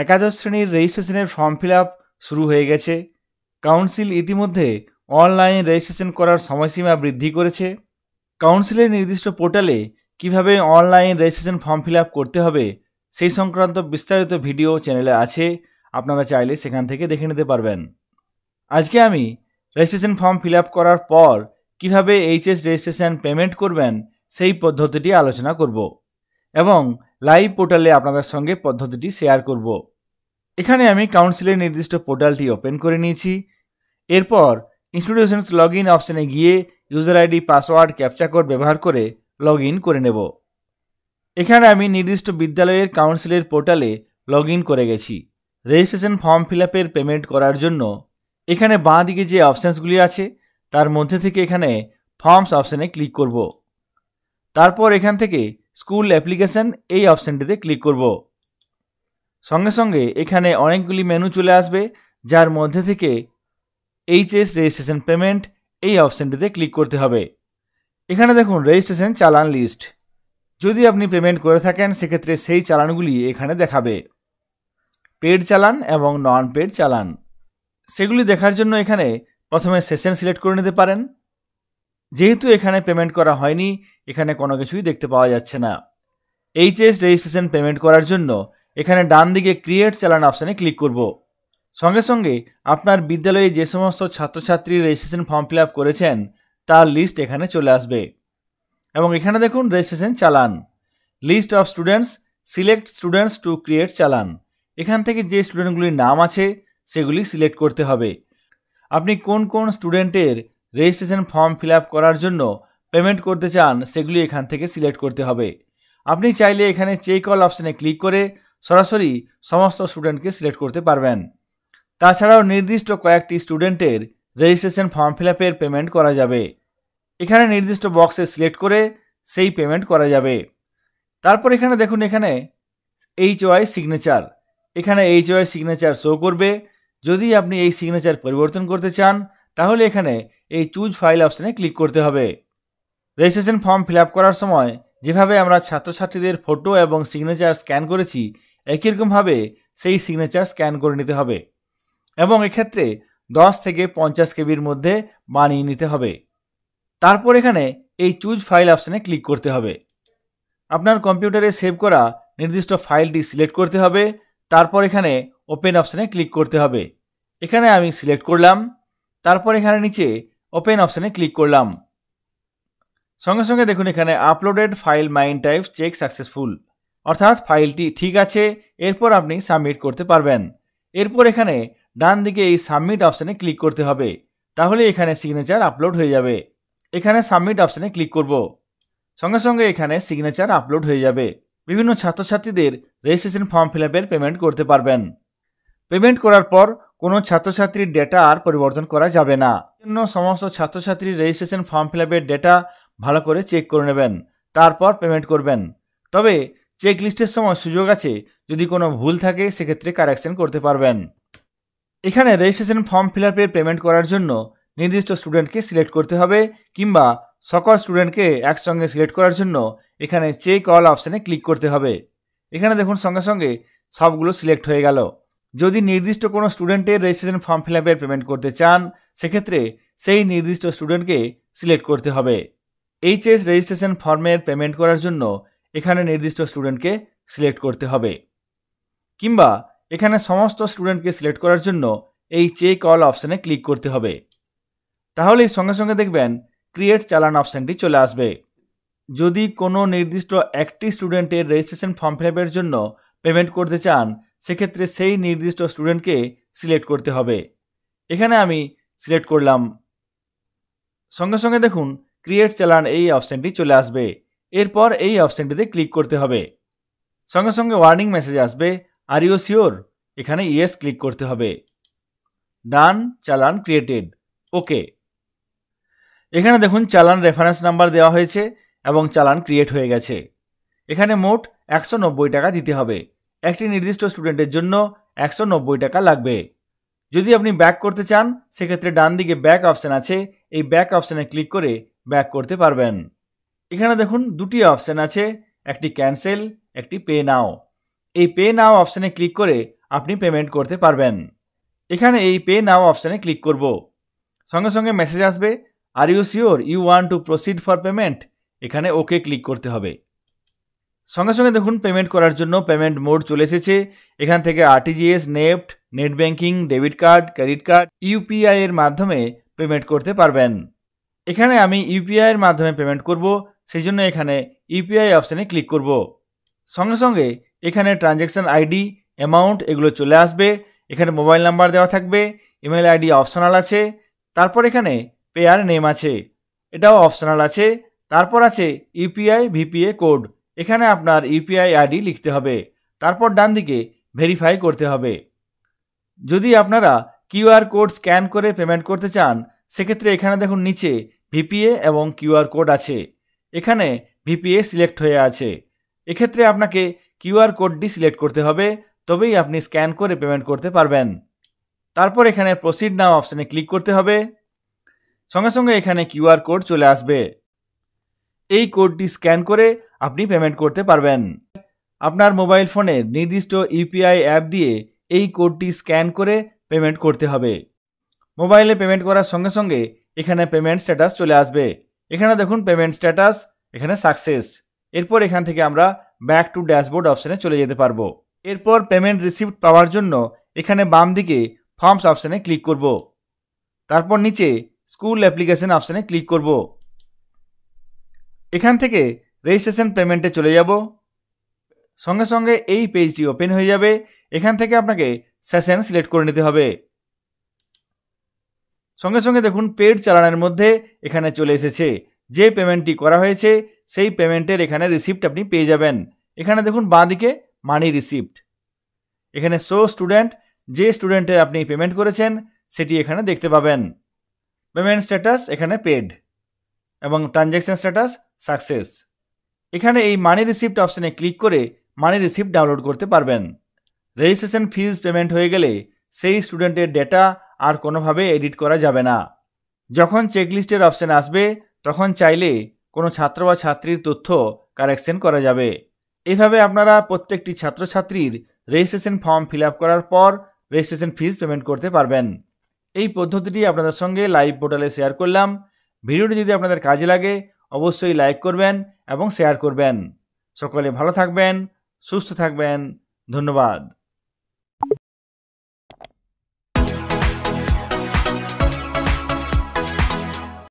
একাদশ শ্রেণীর রেজিস্ট্রেশনের ফর্ম ফিল আপ শুরু হয়ে গেছে। কাউন্সিল ইতিমধ্যে অনলাইন রেজিস্ট্রেশন করার সময়সীমা বৃদ্ধি করেছে। কাউন্সিলের নির্দিষ্ট পোর্টালে কিভাবে online registration form fill up করতে হবে সেই সংক্রান্ত বিস্তারিত ভিডিও চ্যানেলে আছে, আপনারা চাইলে সেখান থেকে দেখে নিতে পারবেন। আজকে আমি রেজিস্ট্রেশন ফর্ম ফিল আপ করার পর কিভাবে এইচএস রেজিস্ট্রেশন পেমেন্ট করবেন সেই পদ্ধতিটি আলোচনা করব এবং লাইভ পোর্টালে আপনাদের সঙ্গে পদ্ধতিটি শেয়ার করব। এখানে আমি কাউন্সিলের নির্দিষ্ট পোর্টালটি ওপেন করে নিয়েছি। এরপর ইনস্টিটিউশনস লগ ইন অপশানে গিয়ে user ID password captcha code ব্যবহার করে লগ ইন করে নেব। এখানে আমি নির্দিষ্ট বিদ্যালয়ের কাউন্সিলের পোর্টালে লগ ইন করে গেছি। রেজিস্ট্রেশন ফর্ম ফিল আপের পেমেন্ট করার জন্য এখানে বাঁ দিকে যে অপশানসগুলি আছে তার মধ্যে থেকে এখানে ফর্মস অপশানে ক্লিক করব। তারপর এখান থেকে স্কুল অ্যাপ্লিকেশন এই অপশানটিতে ক্লিক করব। সঙ্গে সঙ্গে এখানে অনেকগুলি মেনু চলে আসবে, যার মধ্যে থেকে এইচএস রেজিস্ট্রেশন পেমেন্ট এই অপশানটিতে ক্লিক করতে হবে। এখানে দেখুন রেজিস্ট্রেশন চালান লিস্ট। যদি আপনি পেমেন্ট করে থাকেন সেক্ষেত্রে সেই চালানগুলি এখানে দেখাবে, পেড চালান এবং নন পেড চালান। সেগুলি দেখার জন্য এখানে প্রথমে সেশন সিলেক্ট করে নিতে পারেন। যেহেতু এখানে পেমেন্ট করা হয়নি, এখানে কোনো কিছুই দেখতে পাওয়া যাচ্ছে না। এইচএস রেজিস্ট্রেশন পেমেন্ট করার জন্য এখানে ডান দিকে ক্রিয়েট চালান অপশানে ক্লিক করব। সঙ্গে সঙ্গে আপনার বিদ্যালয়ে যে সমস্ত ছাত্রছাত্রী রেজিস্ট্রেশন ফর্ম ফিল আপ করেছেন তার লিস্ট এখানে চলে আসবে এবং এখানে দেখুন registration challan, list of students, select students to create challan. এখান থেকে যে স্টুডেন্টগুলির নাম আছে সেগুলি সিলেক্ট করতে হবে। আপনি কোন কোন স্টুডেন্টের রেজিস্ট্রেশন ফর্ম ফিল আপ করার জন্য পেমেন্ট করতে চান সেগুলি এখান থেকে সিলেক্ট করতে হবে। আপনি চাইলে এখানে চেক অল অপশানে ক্লিক করে সরাসরি সমস্ত স্টুডেন্টকে সিলেক্ট করতে পারবেন। তাছাড়াও নির্দিষ্ট কয়েকটি স্টুডেন্টের রেজিস্ট্রেশন ফর্ম ফিল আপের পেমেন্ট করা যাবে। এখানে নির্দিষ্ট বক্সে সিলেক্ট করে সেই পেমেন্ট করা যাবে। তারপর এখানে দেখুন এখানে HY সিগনেচার, এখানে HY সিগনেচার শো করবে। যদি আপনি এই সিগনেচার পরিবর্তন করতে চান তাহলে এখানে এই চুজ ফাইল অপশানে ক্লিক করতে হবে। রেজিস্ট্রেশন ফর্ম ফিল আপ করার সময় যেভাবে আমরা ছাত্রছাত্রীদের ফটো এবং সিগনেচার স্ক্যান করেছি একই রকমভাবে সেই সিগনেচার স্ক্যান করে নিতে হবে এবং এক্ষেত্রে 10 থেকে 50 কেবির মধ্যে বানিয়ে নিতে হবে। তারপর এখানে এই চুজ ফাইল অপশানে ক্লিক করতে হবে। আপনার কম্পিউটারে সেভ করা নির্দিষ্ট ফাইলটি সিলেক্ট করতে হবে। তারপর এখানে ওপেন অপশানে ক্লিক করতে হবে। এখানে আমি সিলেক্ট করলাম। তারপর এখানে নিচে ওপেন অপশানে ক্লিক করলাম। সঙ্গে সঙ্গে দেখুন এখানে uploaded file mime type check successful, অর্থাৎ ফাইলটি ঠিক আছে। এরপর আপনি সাবমিট করতে পারবেন। এরপর এখানে ডান দিকে এই সাবমিট অপশানে ক্লিক করতে হবে, তাহলে এখানে সিগনেচার আপলোড হয়ে যাবে। এখানে সাবমিট অপশানে ক্লিক করব। সঙ্গে সঙ্গে এখানে সিগনেচার আপলোড হয়ে যাবে। বিভিন্ন ছাত্রছাত্রীদের রেজিস্ট্রেশন ফর্ম ফিল আপের পেমেন্ট করতে পারবেন। পেমেন্ট করার পর কোনো ছাত্রছাত্রীর ডেটা আর পরিবর্তন করা যাবে না। জন্য সমস্ত ছাত্রছাত্রীর রেজিস্ট্রেশন ফর্ম ফিল আপের ডেটা ভালো করে চেক করে নেবেন, তারপর পেমেন্ট করবেন। তবে চেক লিস্টের সময় সুযোগ আছে, যদি কোনো ভুল থাকে সেক্ষেত্রে কারেকশন করতে পারবেন। এখানে রেজিস্ট্রেশন ফর্ম ফিল আপের পেমেন্ট করার জন্য নির্দিষ্ট স্টুডেন্টকে সিলেক্ট করতে হবে, কিংবা সকল স্টুডেন্টকে একসঙ্গে সিলেক্ট করার জন্য এখানে চেক অল অপশানে ক্লিক করতে হবে। এখানে দেখুন সঙ্গে সঙ্গে সবগুলো সিলেক্ট হয়ে গেল। যদি নির্দিষ্ট কোনো স্টুডেন্টের রেজিস্ট্রেশন ফর্ম ফিল আপের পেমেন্ট করতে চান সেক্ষেত্রে সেই নির্দিষ্ট স্টুডেন্টকে সিলেক্ট করতে হবে। এইচএস রেজিস্ট্রেশন ফর্মের পেমেন্ট করার জন্য এখানে নির্দিষ্ট স্টুডেন্টকে সিলেক্ট করতে হবে, কিংবা এখানে সমস্ত স্টুডেন্টকে সিলেক্ট করার জন্য এই চেক অল অপশানে ক্লিক করতে হবে। তাহলেই সঙ্গে সঙ্গে দেখবেন ক্রিয়েট চালান অপশানটি চলে আসবে। যদি কোনো নির্দিষ্ট একটি স্টুডেন্টের রেজিস্ট্রেশন ফর্ম ফিল আপের জন্য পেমেন্ট করতে চান সেক্ষেত্রে সেই নির্দিষ্ট স্টুডেন্টকে সিলেক্ট করতে হবে। এখানে আমি সিলেক্ট করলাম। সঙ্গে সঙ্গে দেখুন ক্রিয়েট চালান এই অপশানটি চলে আসবে। এরপর এই অপশানটিতে ক্লিক করতে হবে। সঙ্গে সঙ্গে ওয়ার্নিং মেসেজ আসবে, আর ইউ শিওর? এখানে ইয়েস ক্লিক করতে হবে। ডান, চালান ক্রিয়েটেড, ওকে। এখানে দেখুন চালান রেফারেন্স নাম্বার দেওয়া হয়েছে এবং চালান ক্রিয়েট হয়ে গেছে। এখানে মোট 190 টাকা দিতে হবে। একটি নির্দিষ্ট স্টুডেন্টের জন্য 190 টাকা লাগবে। যদি আপনি ব্যাক করতে চান সেক্ষেত্রে ডান দিকে ব্যাক অপশান আছে, এই ব্যাক অপশানে ক্লিক করে ব্যাক করতে পারবেন। এখানে দেখুন দুটি অপশান আছে, একটি ক্যান্সেল, একটি পে নাও। এই পে নাও অপশানে ক্লিক করে আপনি পেমেন্ট করতে পারবেন। এখানে এই পে নাও অপশানে ক্লিক করব। সঙ্গে সঙ্গে মেসেজ আসবে, are you sure you want to proceed for payment. এখানে ওকে ক্লিক করতে হবে। সঙ্গে সঙ্গে দেখুন পেমেন্ট করার জন্য পেমেন্ট মোড চলে এসেছে। এখান থেকে RTGS, NEFT, net banking, debit card, credit card, UPI এর মাধ্যমে পেমেন্ট করতে পারবেন। এখানে আমি ইউপিআই এর মাধ্যমে পেমেন্ট করব, সেই জন্য এখানে ইউপিআই অপশানে ক্লিক করব। সঙ্গে সঙ্গে এখানে ট্রানজ্যাকশন আইডি, অ্যামাউন্ট এগুলো চলে আসবে। এখানে মোবাইল নাম্বার দেওয়া থাকবে, ইমেল আইডি অপশনাল আছে, তারপর এখানে পেয়ার নেম আছে, এটাও অপশনাল আছে। তারপর আছে ইউপিআই ভিপিএ কোড, এখানে আপনার ইউপিআই আইডি লিখতে হবে, তারপর ডান দিকে ভেরিফাই করতে হবে। যদি আপনারা কিউআর কোড স্ক্যান করে পেমেন্ট করতে চান, সেক্ষেত্রে এখানে দেখুন নিচে ভিপিএ এবং কিউআর কোড আছে, এখানে ভিপিএ সিলেক্ট হয়ে আছে। এক্ষেত্রে আপনাকে কিউআর কোডটি সিলেক্ট করতে হবে, তবেই আপনি স্ক্যান করে পেমেন্ট করতে পারবেন। তারপর এখানে প্রসিড নাও অপশানে ক্লিক করতে হবে। সঙ্গে সঙ্গে এখানে কিউআর কোড চলে আসবে, এই কোডটি স্ক্যান করে আপনি পেমেন্ট করতে পারবেন। আপনার মোবাইল ফোনের নির্দিষ্ট ইউপিআই অ্যাপ দিয়ে এই কোডটি স্ক্যান করে পেমেন্ট করতে হবে। মোবাইলে পেমেন্ট করার সঙ্গে সঙ্গে এখানে পেমেন্ট স্ট্যাটাস চলে আসবে। এখানে দেখুন পেমেন্ট স্ট্যাটাস, এখানে সাকসেস। এরপর এখান থেকে আমরা ব্যাক টু ড্যাশবোর্ড অপশানে চলে যেতে পারবো। এরপর পেমেন্ট রিসিপ্ট পাওয়ার জন্য এখানে বাম দিকে ফর্মস অপশানে ক্লিক করব। তারপর নিচে স্কুল অ্যাপ্লিকেশন অপশানে ক্লিক করব। এখান থেকে রেজিস্ট্রেশন পেমেন্টে চলে যাব। সঙ্গে সঙ্গে এই পেজটি ওপেন হয়ে যাবে। এখান থেকে আপনাকে সেশন সিলেক্ট করে নিতে হবে। সঙ্গে সঙ্গে দেখুন পেড চালানের মধ্যে এখানে চলে এসেছে, যে পেমেন্টটি করা হয়েছে সেই পেমেন্টের এখানে রিসিপ্ট আপনি পেয়ে যাবেন। এখানে দেখুন বাঁ দিকে মানি রিসিপ্ট, এখানে শো স্টুডেন্ট, যে স্টুডেন্টের আপনি পেমেন্ট করেছেন সেটি এখানে দেখতে পাবেন। পেমেন্ট স্ট্যাটাস এখানে পেড এবং ট্রানজ্যাকশন স্ট্যাটাস সাকসেস। এখানে এই মানি রিসিপ্ট অপশানে ক্লিক করে মানি রিসিপ্ট ডাউনলোড করতে পারবেন। রেজিস্ট্রেশন ফিজ পেমেন্ট হয়ে গেলে সেই স্টুডেন্টের ডেটা আর কোনোভাবে এডিট করা যাবে না। যখন চেকলিস্টের অপশান আসবে তখন চাইলে কোনো ছাত্র বা ছাত্রীর তথ্য কারেকশন করা যাবে। এইভাবে আপনারা প্রত্যেকটি ছাত্রছাত্রীর রেজিস্ট্রেশন ফর্ম ফিল আপ করার পর রেজিস্ট্রেশন ফিজ পেমেন্ট করতে পারবেন। এই পদ্ধতিটি আপনাদের সঙ্গে লাইভ পোর্টালে শেয়ার করলাম। ভিডিওটি যদি আপনাদের কাজে লাগে অবশ্যই লাইক করবেন এবং শেয়ার করবেন। সকলে ভালো থাকবেন, সুস্থ থাকবেন। ধন্যবাদ।